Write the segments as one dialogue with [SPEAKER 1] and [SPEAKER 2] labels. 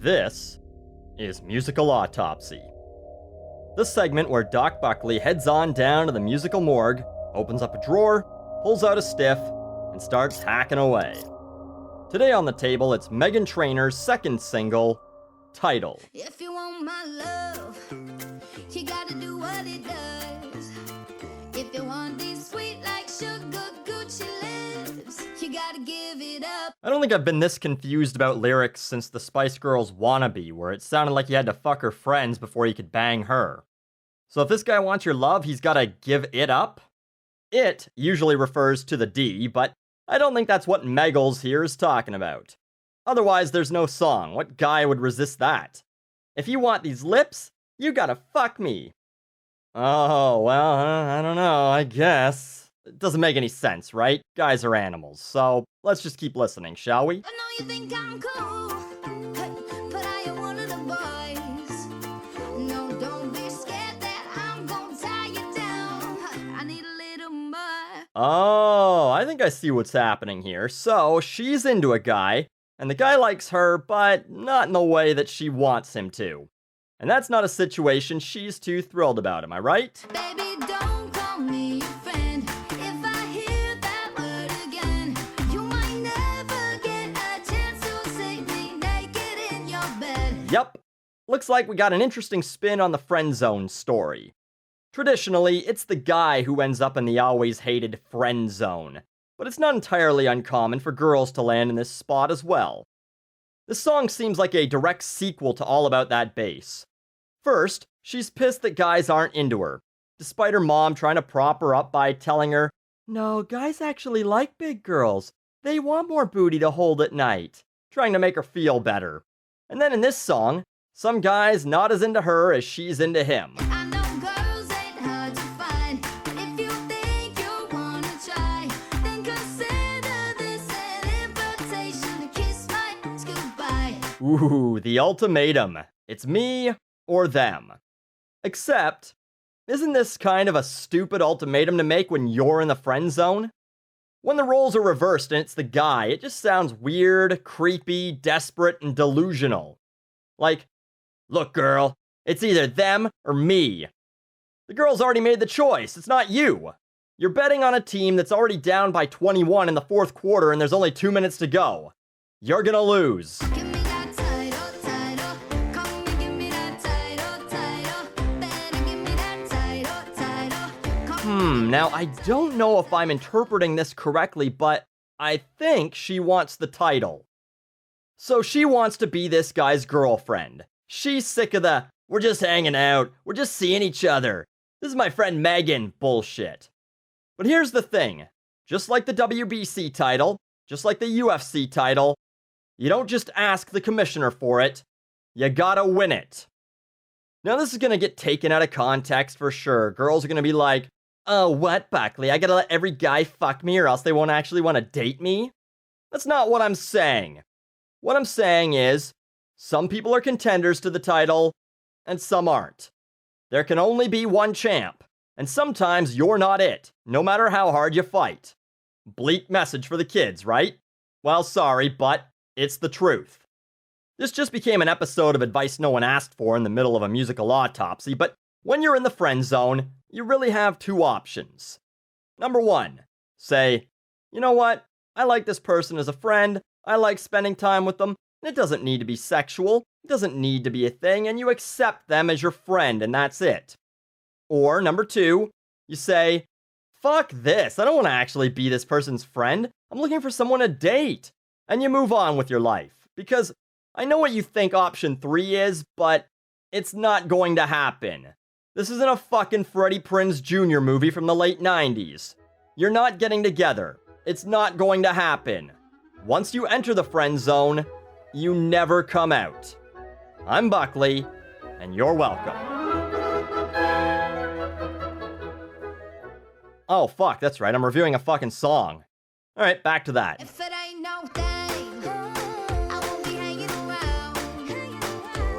[SPEAKER 1] This is Musical Autopsy. The segment where Doc Buckley heads on down to the musical morgue, opens up a drawer, pulls out a stiff, and starts hacking away. Today on the table, it's Meghan Trainor's second single, Title.
[SPEAKER 2] If you want my love, you gotta do what it does. If you want these sweet like sugar Gucci lips, you gotta give it up.
[SPEAKER 1] I don't think I've been this confused about lyrics since the Spice Girls Wannabe, where it sounded like you had to fuck her friends before you could bang her. So if this guy wants your love, he's gotta give it up? It usually refers to the D, but I don't think that's what Meggles here is talking about. Otherwise, there's no song. What guy would resist that? If you want these lips, you gotta fuck me. Oh, well, I don't know, I guess. It doesn't make any sense, right? Guys are animals, so let's just keep listening, shall we?
[SPEAKER 2] I know you think I'm cool, but I am one of the boys. No, don't be scared that I'm gonna tie you down. I need a little more.
[SPEAKER 1] Oh, I think I see what's happening here. So, she's into a guy, and the guy likes her, but not in the way that she wants him to. And that's not a situation she's too thrilled about, am I right?
[SPEAKER 2] Baby, don't call me your friend. If I hear that word again, you might never get a chance to see me naked in your bed.
[SPEAKER 1] Yep. Looks like we got an interesting spin on the friend zone story. Traditionally, it's the guy who ends up in the always hated friend zone, but it's not entirely uncommon for girls to land in this spot as well. This song seems like a direct sequel to All About That Bass. First, she's pissed that guys aren't into her, despite her mom trying to prop her up by telling her, "No, guys actually like big girls. They want more booty to hold at night," trying to make her feel better. And then in this song, some guy's not as into her as she's into him.
[SPEAKER 2] I know girls ain't hard to find. If you think you wanna try, then consider this an invitation to kiss my goodbye.
[SPEAKER 1] Ooh, the ultimatum. It's me or them. Except, isn't this kind of a stupid ultimatum to make when you're in the friend zone? When the roles are reversed and it's the guy, it just sounds weird, creepy, desperate, and delusional. Like, look girl, it's either them or me. The girl's already made the choice, it's not you. You're betting on a team that's already down by 21 in the fourth quarter and there's only 2 minutes to go. You're gonna lose.
[SPEAKER 2] Give me that title. Come and give me that title. Better give me that title.
[SPEAKER 1] Now I don't know if I'm interpreting this correctly, but I think she wants the title. So she wants to be this guy's girlfriend. She's sick of the, "we're just hanging out, we're just seeing each other, this is my friend Meghan" bullshit. But here's the thing, just like the WBC title, just like the UFC title, you don't just ask the commissioner for it, you gotta win it. Now this is gonna get taken out of context for sure. Girls are gonna be like, "Oh, what, Buckley? I gotta let every guy fuck me or else they won't actually want to date me?" That's not what I'm saying. What I'm saying is, some people are contenders to the title, and some aren't. There can only be one champ, and sometimes you're not it, no matter how hard you fight. Bleak message for the kids, right? Well, sorry, but it's the truth. This just became an episode of Advice No One Asked For in the middle of a musical autopsy, but when you're in the friend zone, you really have two options. Number one, say, "You know what? I like this person as a friend, I like spending time with them, and it doesn't need to be sexual, it doesn't need to be a thing, and you accept them as your friend, and that's it." Or number two, you say, "Fuck this, I don't want to actually be this person's friend, I'm looking for someone to date," and you move on with your life. Because I know what you think option 3 is, but it's not going to happen. This isn't a fucking Freddie Prinze Jr. movie from the late 90s. You're not getting together. It's not going to happen. Once you enter the friend zone, you never come out. I'm Buckley, and you're welcome. Oh, fuck, that's right, I'm reviewing a fucking song. Alright, back to that.
[SPEAKER 2] If it ain't no thing, I won't be hanging around.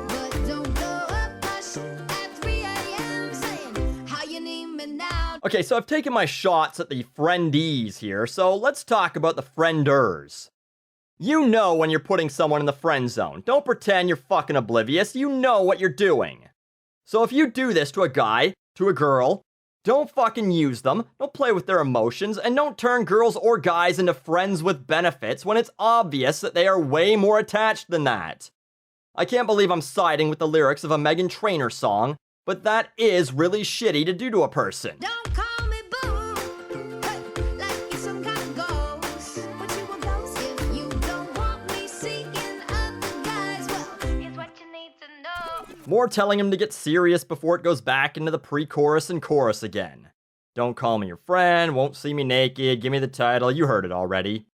[SPEAKER 2] But don't blow up my shit at 3 a.m. saying how you need me now.
[SPEAKER 1] Okay, so I've taken my shots at the friendees here, so let's talk about the frienders. You know when you're putting someone in the friend zone. Don't pretend you're fucking oblivious. You know what you're doing. So if you do this to a guy, to a girl, don't fucking use them, don't play with their emotions, and don't turn girls or guys into friends with benefits when it's obvious that they are way more attached than that. I can't believe I'm siding with the lyrics of a Meghan Trainor song, but that is really shitty to do to a person.
[SPEAKER 2] Don't call me boo, hey, like you're some kind of ghost. But you a ghost if you don't want me seeking other guys. Well, here's what you need to know.
[SPEAKER 1] More telling him to get serious before it goes back into the pre-chorus and chorus again. Don't call me your friend, won't see me naked, give me the title, you heard it already.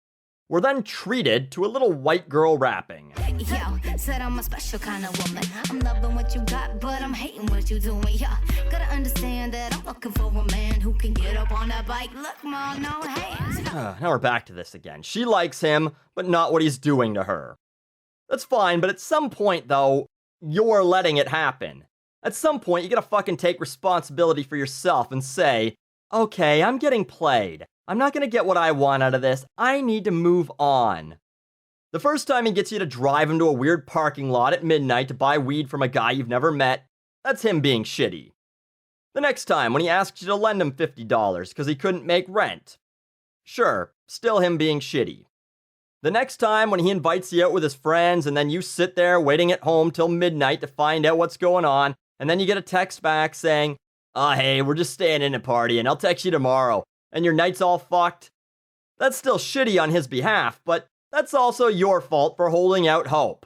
[SPEAKER 1] We're then treated to a little white girl rapping.
[SPEAKER 2] Yo, said I'm a special kind of woman. I'm loving what you got, but I'm hating what you doing. Yeah, gotta understand that I'm looking for a man who can get up on that bike. Look, mom, no hands.
[SPEAKER 1] Now we're back to this again. She likes him, but not what he's doing to her. That's fine, but at some point, though, you're letting it happen. At some point, you gotta fucking take responsibility for yourself and say, okay, I'm getting played. I'm not gonna get what I want out of this. I need to move on. The first time he gets you to drive him to a weird parking lot at midnight to buy weed from a guy you've never met, that's him being shitty. The next time when he asks you to lend him $50 because he couldn't make rent, sure, still him being shitty. The next time when he invites you out with his friends and then you sit there waiting at home till midnight to find out what's going on, and then you get a text back saying, oh hey, we're just staying in a party and I'll text you tomorrow, and your night's all fucked. That's still shitty on his behalf, but that's also your fault for holding out hope.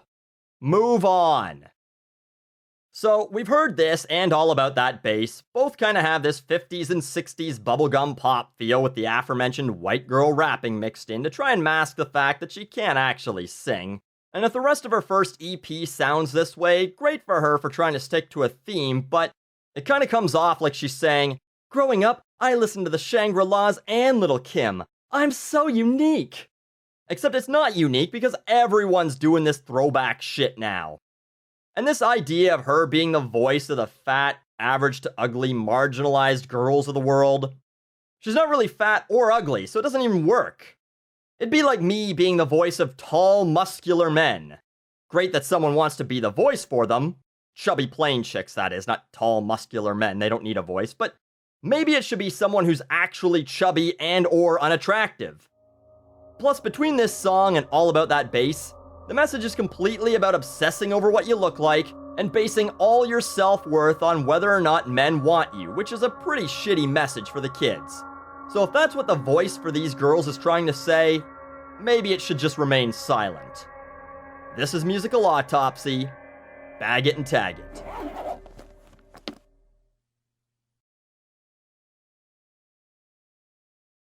[SPEAKER 1] Move on. So, we've heard this and all about that bass. Both kind of have this 50s and 60s bubblegum pop feel with the aforementioned white girl rapping mixed in to try and mask the fact that she can't actually sing. And if the rest of her first EP sounds this way, great for her for trying to stick to a theme, but it kind of comes off like she's saying, growing up, I listened to the Shangri-Las and Little Kim. I'm so unique. Except it's not unique because everyone's doing this throwback shit now. And this idea of her being the voice of the fat, average to ugly, marginalized girls of the world, she's not really fat or ugly, so it doesn't even work. It'd be like me being the voice of tall, muscular men. Great that someone wants to be the voice for them. Chubby plain chicks, that is, not tall, muscular men. They don't need a voice, but maybe it should be someone who's actually chubby and or unattractive. Plus, between this song and All About That Bass, the message is completely about obsessing over what you look like and basing all your self-worth on whether or not men want you, which is a pretty shitty message for the kids. So if that's what the voice for these girls is trying to say, maybe it should just remain silent. This is Musical Autopsy. Bag it and tag it.